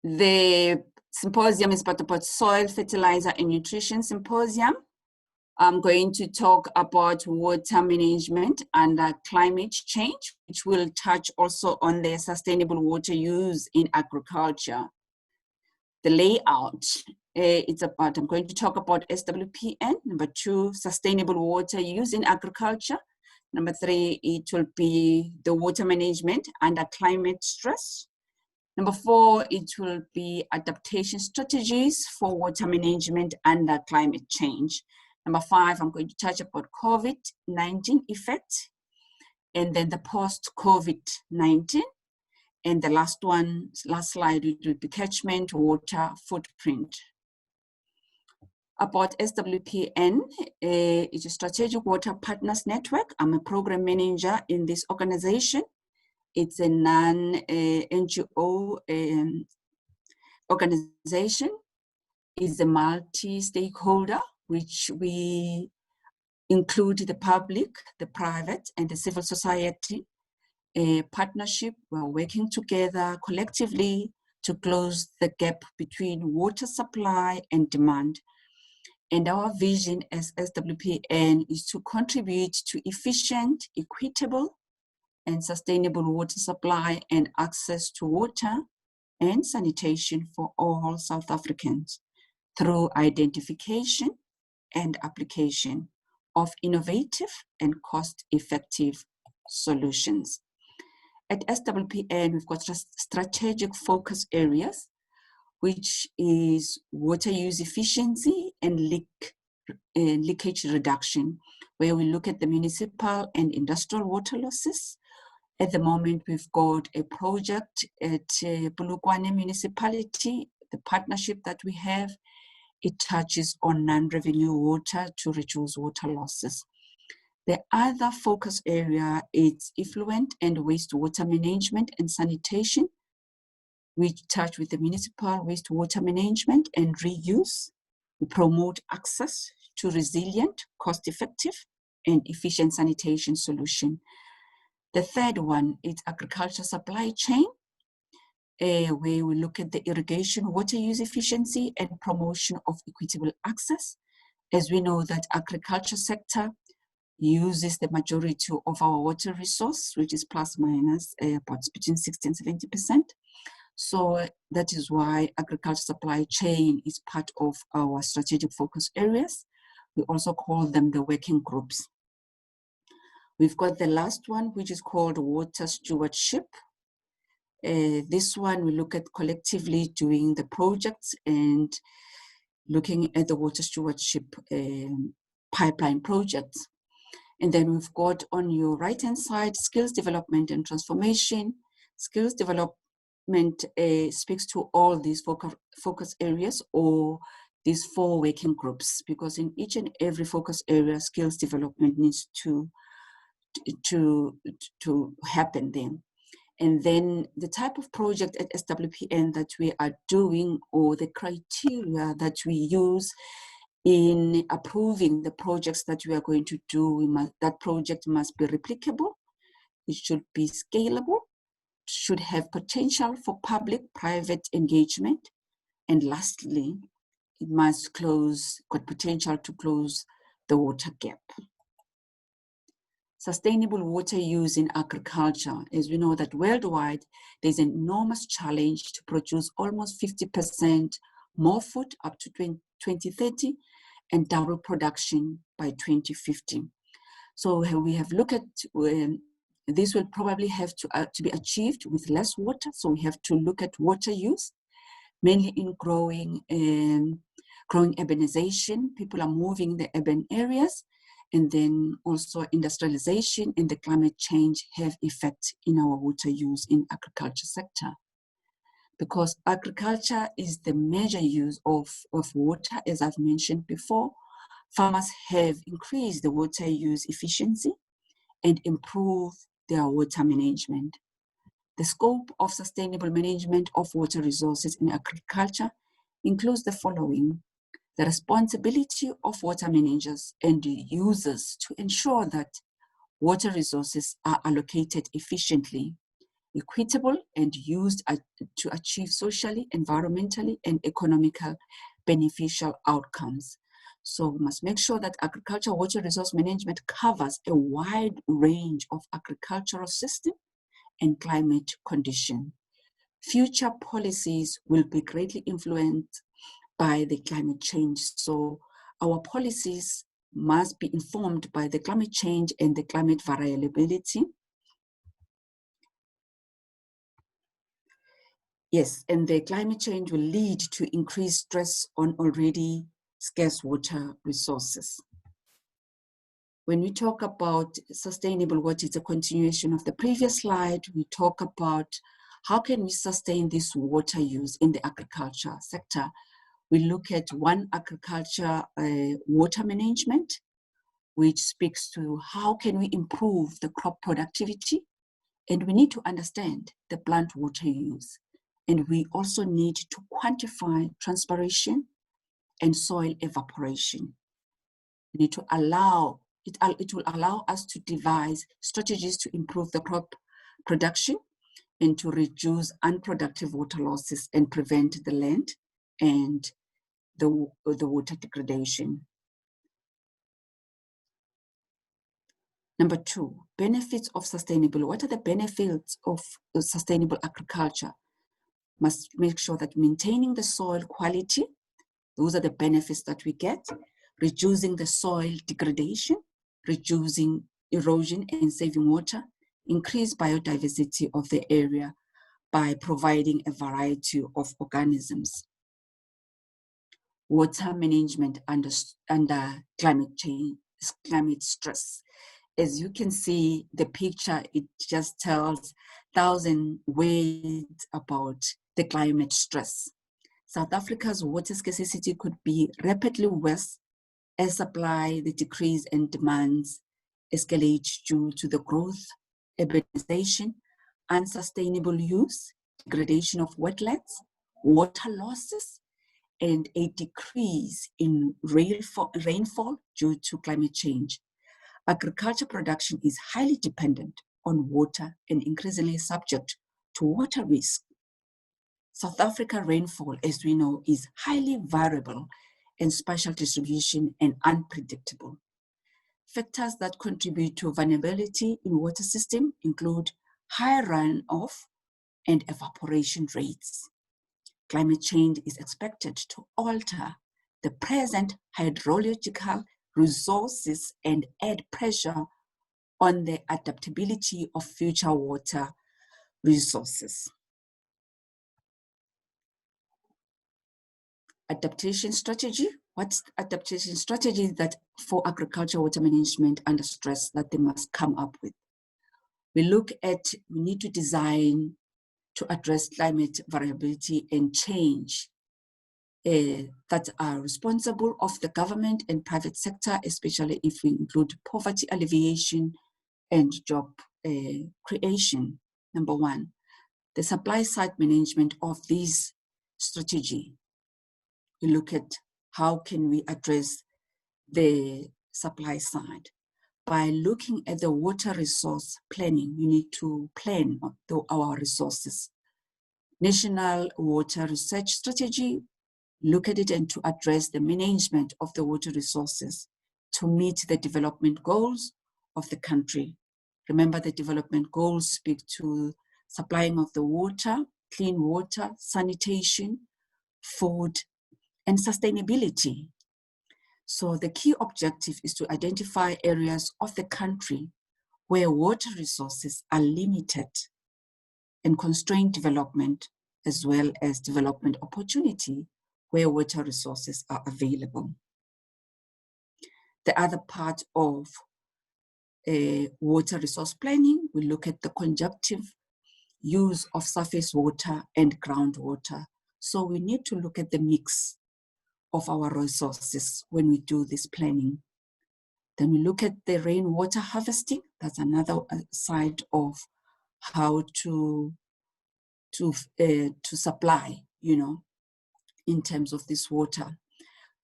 The symposium is part about Soil, Fertilizer and Nutrition Symposium. I'm going to talk about water management and climate change, which will touch also on the sustainable water use in agriculture. The layout, I'm going to talk about SWPN. Number 2, sustainable water use in agriculture. Number 3, it will be the water management under climate stress. Number 4, it will be adaptation strategies for water management under climate change. Number 5, I'm going to touch about COVID-19 effect, and then the post-COVID-19. And the last slide, it will be catchment water footprint. About SWPN, it's a Strategic Water Partners Network. I'm a program manager in this organization. It's a non-NGO organization. It's a multi-stakeholder, which we include the public, the private, and the civil society. A partnership. We're working together collectively to close the gap between water supply and demand. And our vision as SWPN is to contribute to efficient, equitable, and sustainable water supply and access to water and sanitation for all South Africans through identification and application of innovative and cost-effective solutions. At SWPN, we've got strategic focus areas, which is water use efficiency and leakage reduction, where we look at the municipal and industrial water losses. At the moment, we've got a project at Polokwane municipality. The partnership that we have, it touches on non-revenue water to reduce water losses. The other focus area is effluent and wastewater management and sanitation. We touch with the municipal wastewater management and reuse. We promote access to resilient, cost-effective, and efficient sanitation solution. The third one is agriculture supply chain, where we look at the irrigation water use efficiency and promotion of equitable access. As we know that agriculture sector uses the majority of our water resource, which is plus minus about between 60 and 70%. So that is why agriculture supply chain is part of our strategic focus areas. We also call them the working groups. We've got the last one, which is called water stewardship. This one, we look at collectively doing the projects and looking at the water stewardship pipeline projects. And then we've got on your right-hand side, skills development and transformation. Skills development speaks to all these focus areas or these 4 working groups, because in each and every focus area, skills development needs to happen then. And then the type of project at SWPN that we are doing, or the criteria that we use in approving the projects that we are going to do, that project must be replicable, it should be scalable, should have potential for public-private engagement, and lastly, it must got potential to close the water gap. Sustainable water use in agriculture. As we know that worldwide, there's an enormous challenge to produce almost 50% more food up to 2030 and double production by 2050. So we have looked at, this will probably have to be achieved with less water. So we have to look at water use, mainly in growing urbanization. People are moving in the urban areas. And then also industrialization and the climate change have effect in our water use in agriculture sector. Because agriculture is the major use of water, as I've mentioned before, farmers have increased the water use efficiency and improved their water management. The scope of sustainable management of water resources in agriculture includes the following: the responsibility of water managers and users to ensure that water resources are allocated efficiently, equitable, and used to achieve socially, environmentally, and economically beneficial outcomes. So we must make sure that agricultural water resource management covers a wide range of agricultural system and climate condition. Future policies will be greatly influenced by the climate change. So our policies must be informed by the climate change and the climate variability. Yes, and the climate change will lead to increased stress on already scarce water resources. When we talk about sustainable water, it's a continuation of the previous slide. We talk about how can we sustain this water use in the agriculture sector. We look at one, agriculture water management, which speaks to how can we improve the crop productivity, and we need to understand the plant water use. And we also need to quantify transpiration and soil evaporation. We need to allow, it will allow us to devise strategies to improve the crop production and to reduce unproductive water losses and prevent the land and the water degradation. Number two, benefits of sustainable. What are the benefits of sustainable agriculture? Must make sure that maintaining the soil quality, those are the benefits that we get, reducing the soil degradation, reducing erosion and saving water, increase biodiversity of the area by providing a variety of organisms. Water management under climate change, climate stress. As you can see, the picture, it just tells 1,000 ways about the climate stress. South Africa's water scarcity could be rapidly worse as supply, the decrease in demands escalate due to the growth, urbanization, unsustainable use, degradation of wetlands, water losses, and a decrease in rainfall due to climate change. Agriculture production is highly dependent on water and increasingly subject to water risk. South Africa rainfall, as we know, is highly variable and spatial distribution and unpredictable. Factors that contribute to vulnerability in water system include high runoff and evaporation rates. Climate change is expected to alter the present hydrological resources and add pressure on the adaptability of future water resources. Adaptation strategy. What's adaptation strategy that for agricultural water management under stress that they must come up with? We need to design to address climate variability and change that are responsible of the government and private sector, especially if we include poverty alleviation and job creation. Number one, the supply side management of this strategy. We look at how can we address the supply side. By looking at the water resource planning, we need to plan our resources. National Water Research Strategy, look at it and to address the management of the water resources to meet the development goals of the country. Remember, the development goals speak to supplying of the water, clean water, sanitation, food, and sustainability. So the key objective is to identify areas of the country where water resources are limited and constrain development, as well as development opportunity where water resources are available. The other part of water resource planning, we look at the conjunctive use of surface water and groundwater. So we need to look at the mix of our resources when we do this planning. Then we look at the rainwater harvesting. That's another side of how to supply, in terms of this water.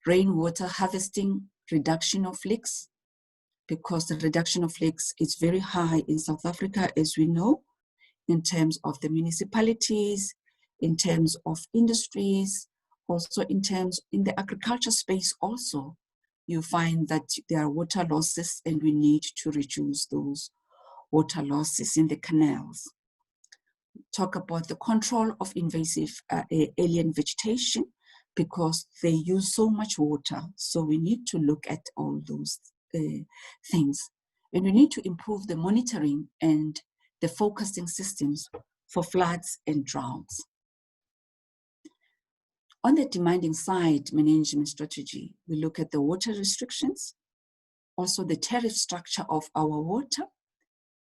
Rainwater harvesting, reduction of leaks, because the reduction of leaks is very high in South Africa, as we know. in terms of the municipalities, in terms of industries, also in the agriculture space also. You find that there are water losses and we need to reduce those water losses in the canals. Talk about the control of invasive alien vegetation because they use so much water. So we need to look at all those things. And we need to improve the monitoring and the forecasting systems for floods and droughts. On the demanding side management strategy, we look at the water restrictions, also the tariff structure of our water,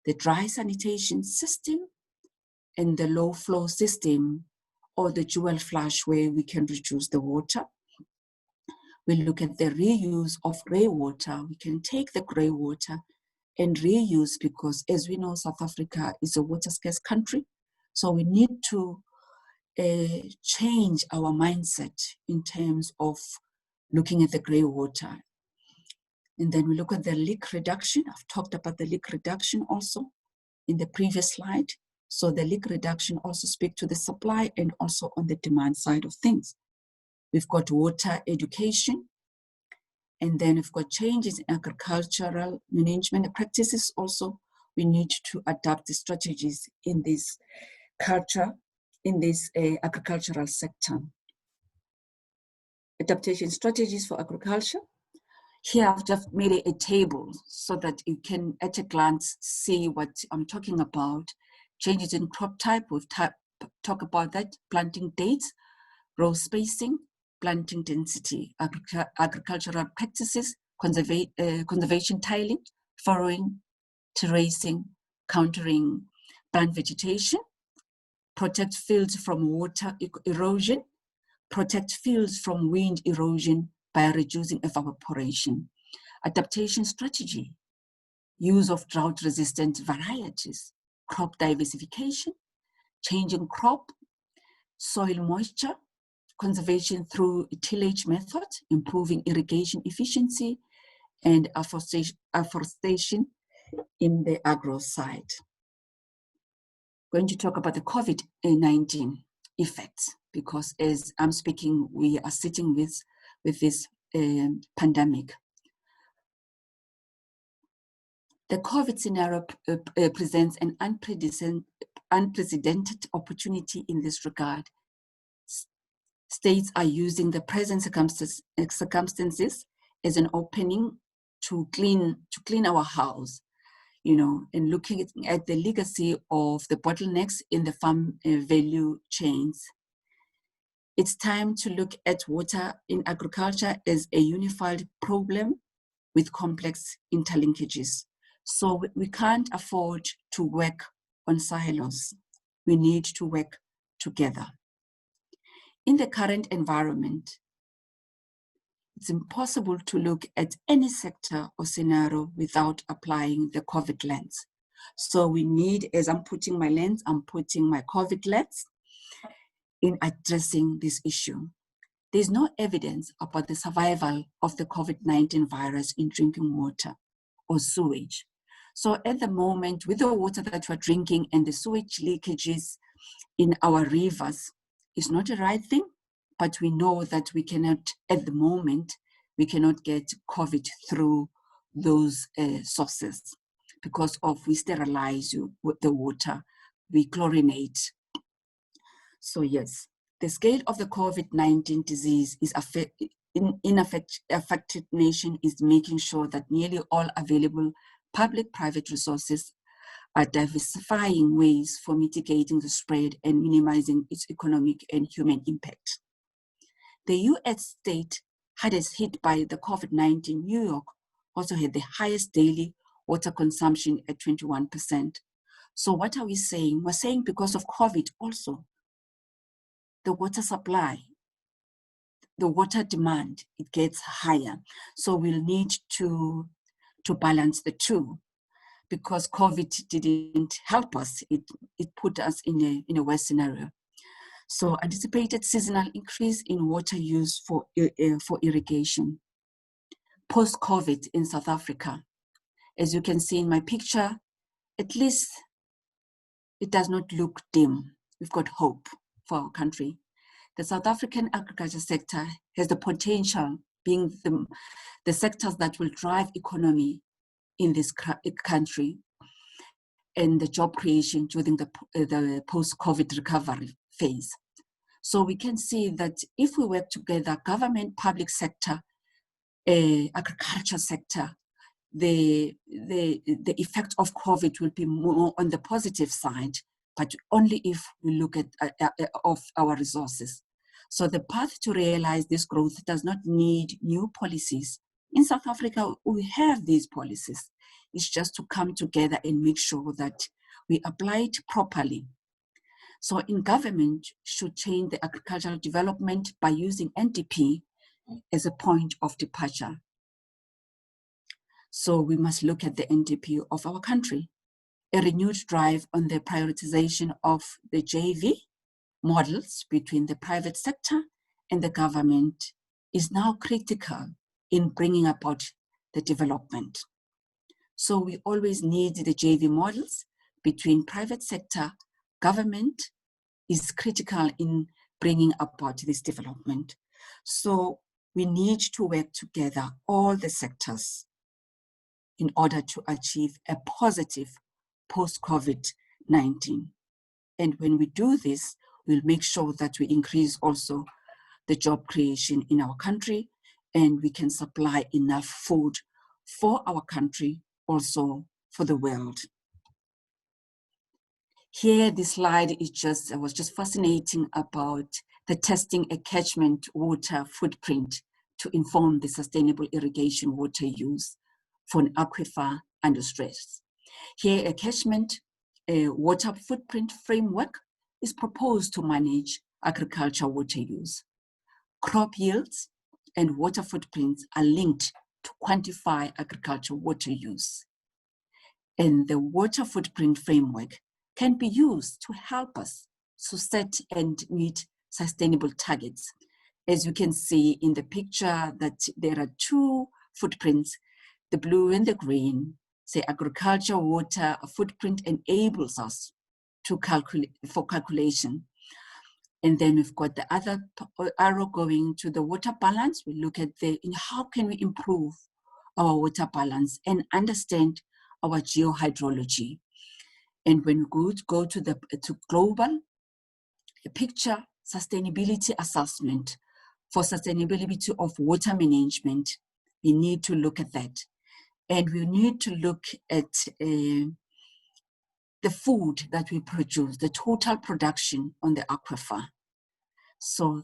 the dry sanitation system, and the low flow system or the dual flush where we can reduce the water. We look at the reuse of grey water. We can take the grey water and reuse because as we know, South Africa is a water scarce country. So we need to change our mindset in terms of looking at the grey water. And then we look at the leak reduction. I've talked about the leak reduction also in the previous slide. So the leak reduction also speaks to the supply and also on the demand side of things. We've got water education, and then we've got changes in agricultural management practices also. We need to adapt the strategies in this agricultural sector. Adaptation strategies for agriculture. Here I've just made a table so that you can at a glance see what I'm talking about. Changes in crop type, we've talk about that, planting dates, row spacing, planting density, agricultural practices, conservation tiling, furrowing, terracing, countering plant vegetation, protect fields from water erosion, protect fields from wind erosion by reducing evaporation. Adaptation strategy, use of drought-resistant varieties, crop diversification, changing crop, soil moisture, conservation through tillage method, improving irrigation efficiency, and afforestation in the agro side. Going to talk about the COVID-19 effects, because as I'm speaking, we are sitting with this pandemic. The COVID scenario presents an unprecedented opportunity in this regard. States are using the present circumstances as an opening to clean our house, and looking at the legacy of the bottlenecks in the farm value chains. It's time to look at water in agriculture as a unified problem with complex interlinkages. So we can't afford to work on silos. We need to work together. In the current environment, it's impossible to look at any sector or scenario without applying the COVID lens. So we need, as I'm putting my lens, I'm putting my COVID lens in addressing this issue. There's no evidence about the survival of the COVID-19 virus in drinking water or sewage. So at the moment, with the water that we're drinking and the sewage leakages in our rivers, it's not the right thing, but we know that we cannot, at the moment, we cannot get COVID through those sources because we sterilize the water, we chlorinate. So yes, the scale of the COVID-19 disease is affected nation is making sure that nearly all available public-private resources are diversifying ways for mitigating the spread and minimizing its economic and human impact. The US state hardest hit by the COVID-19, New York, also had the highest daily water consumption at 21%. So what are we saying? We're saying because of COVID also, the water supply, the water demand, it gets higher. So we'll need to balance the two, because COVID didn't help us. It put us in a worse scenario. So anticipated seasonal increase in water use for irrigation. Post-COVID in South Africa, as you can see in my picture, at least it does not look dim. We've got hope for our country. The South African agriculture sector has the potential being the sectors that will drive economy in this country and the job creation during the post-COVID recovery phase. So we can see that if we work together, government, public sector, agriculture sector, the effect of COVID will be more on the positive side, but only if we look at of our resources. So the path to realize this growth does not need new policies. In South Africa, we have these policies. It's just to come together and make sure that we apply it properly. So in government should change the agricultural development by using NDP as a point of departure. So we must look at the NDP of our country. A renewed drive on the prioritization of the JV models between the private sector and the government is now critical in bringing about the development. So we always need the JV models between private sector, government is critical in bringing about this development. So we need to work together, all the sectors, in order to achieve a positive post-COVID-19. And when we do this, we'll make sure that we increase also the job creation in our country, and we can supply enough food for our country, also for the world. Here, this slide is was just fascinating about the testing a catchment water footprint to inform the sustainable irrigation water use for an aquifer under stress. Here, a catchment water footprint framework is proposed to manage agricultural water use. Crop yields and water footprints are linked to quantify agricultural water use. And the water footprint framework can be used to help us to set and meet sustainable targets. As you can see in the picture that there are two footprints, the blue and the green. Say agriculture water footprint enables us to calculate for calculation. And then we've got the other arrow going to the water balance. We look at how can we improve our water balance and understand our geohydrology. And when we go to global picture, sustainability assessment for sustainability of water management, we need to look at that. And we need to look at the food that we produce, the total production on the aquifer. So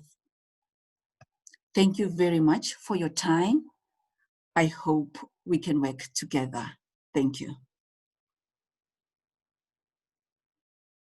thank you very much for your time. I hope we can work together. Thank you.